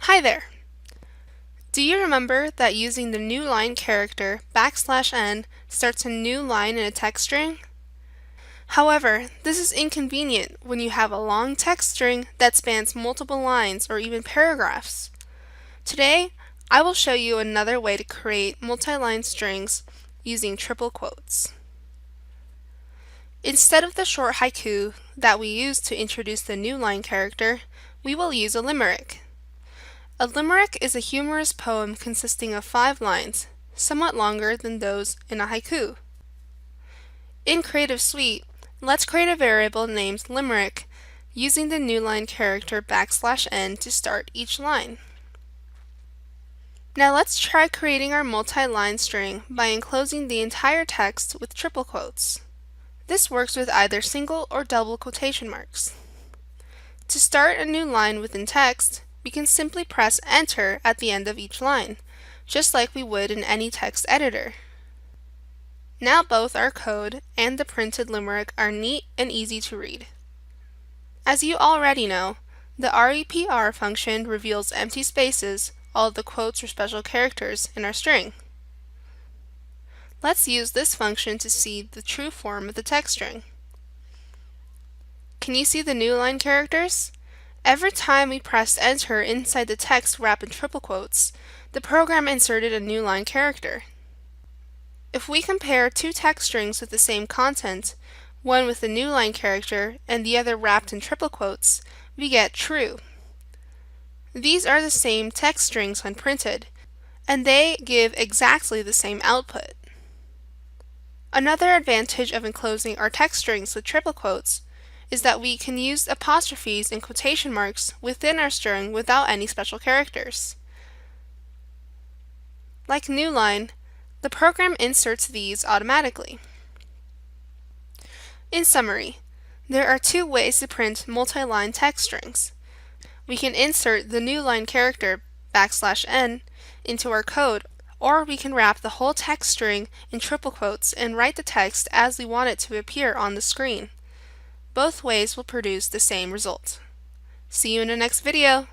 Hi there! Do you remember that using the new line character \n starts a new line in a text string? However, this is inconvenient when you have a long text string that spans multiple lines or even paragraphs. Today, I will show you another way to create multi-line strings using triple quotes. Instead of the short haiku that we used to introduce the new line character, we will use a limerick. A limerick is a humorous poem consisting of 5 lines, somewhat longer than those in a haiku. In Creative Suite, let's create a variable named limerick using the new line character \n to start each line. Now let's try creating our multi-line string by enclosing the entire text with triple quotes. This works with either single or double quotation marks. To start a new line within text, we can simply press Enter at the end of each line, just like we would in any text editor. Now both our code and the printed limerick are neat and easy to read. As you already know, the REPR function reveals empty spaces, all of the quotes or special characters in our string. Let's use this function to see the true form of the text string. Can you see the new line characters? Every time we pressed Enter inside the text wrapped in triple quotes, the program inserted a new line character. If we compare two text strings with the same content, one with the new line character and the other wrapped in triple quotes, we get true. These are the same text strings when printed, and they give exactly the same output. Another advantage of enclosing our text strings with triple quotes is that we can use apostrophes and quotation marks within our string without any special characters. Like new line, the program inserts these automatically. In summary, there are two ways to print multi-line text strings. We can insert the new line character \n into our code, or we can wrap the whole text string in triple quotes and write the text as we want it to appear on the screen. Both ways will produce the same result. See you in the next video.